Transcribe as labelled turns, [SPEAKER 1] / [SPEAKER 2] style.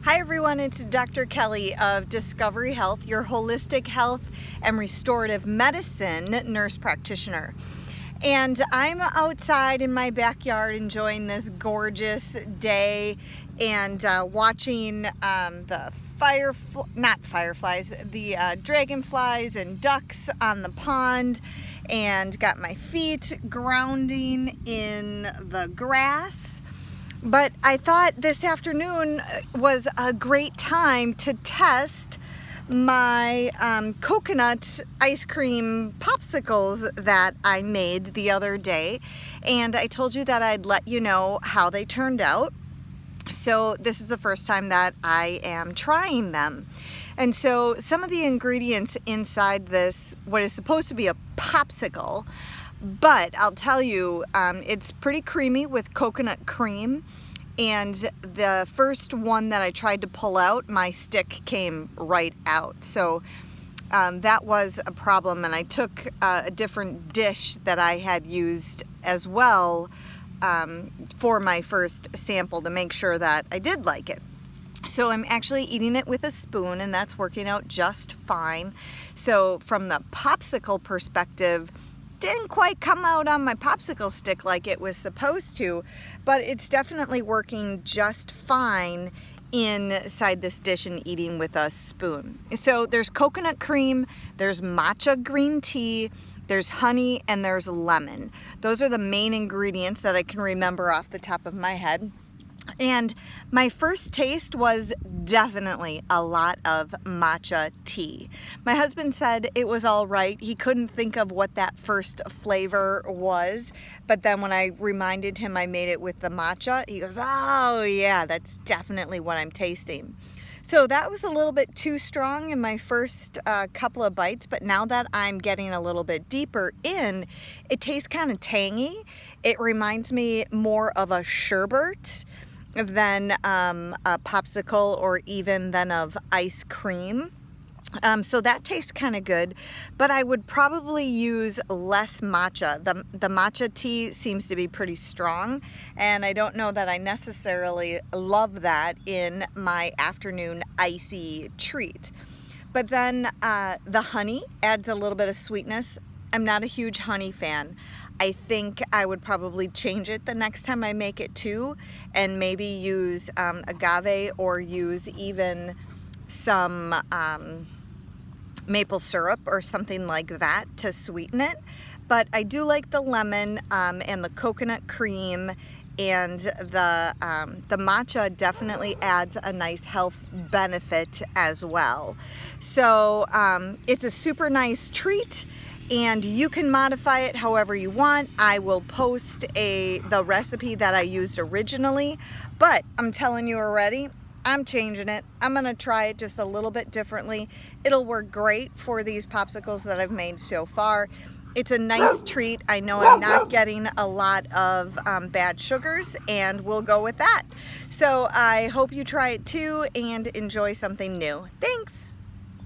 [SPEAKER 1] Hi everyone, it's Dr. Kelly of Discovery Health, your holistic health and restorative medicine nurse practitioner. And I'm outside in my backyard enjoying this gorgeous day and watching the dragonflies and ducks on the pond, and got my feet grounding in the grass. But I thought this afternoon was a great time to test my coconut ice cream popsicles that I made the other day. And I told you that I'd let you know how they turned out. So this is the first time that I am trying them. And so some of the ingredients inside this, what is supposed to be a popsicle, but I'll tell you, it's pretty creamy with coconut cream. And the first one that I tried to pull out, my stick came right out. So that was a problem. And I took a different dish that I had used as well for my first sample to make sure that I did like it. So I'm actually eating it with a spoon, and that's working out just fine. So from the popsicle perspective, didn't quite come out on my popsicle stick like it was supposed to, but it's definitely working just fine inside this dish and eating with a spoon. So there's coconut cream, there's matcha green tea, there's honey, and there's lemon. Those are the main ingredients that I can remember off the top of my head. And my first taste was definitely a lot of matcha tea. My husband said it was all right. He couldn't think of what that first flavor was. But then when I reminded him I made it with the matcha, he goes, oh yeah, that's definitely what I'm tasting. So that was a little bit too strong in my first couple of bites, but now that I'm getting a little bit deeper in, it tastes kind of tangy. It reminds me more of a sherbet than a popsicle, or even than of ice cream. So that tastes kind of good, but I would probably use less matcha. The matcha tea seems to be pretty strong, and I don't know that I necessarily love that in my afternoon icy treat. But then the honey adds a little bit of sweetness. I'm not a huge honey fan. I think I would probably change it the next time I make it too, and maybe use agave, or use even some maple syrup or something like that to sweeten it. But I do like the lemon and the coconut cream, and the matcha definitely adds a nice health benefit as well. So it's a super nice treat, and you can modify it however you want. I will post the recipe that I used originally, but I'm telling you already, I'm changing it. I'm gonna try it just a little bit differently. It'll work great for these popsicles that I've made so far. It's a nice treat. I know I'm not getting a lot of bad sugars, and we'll go with that. So I hope you try it too and enjoy something new. Thanks.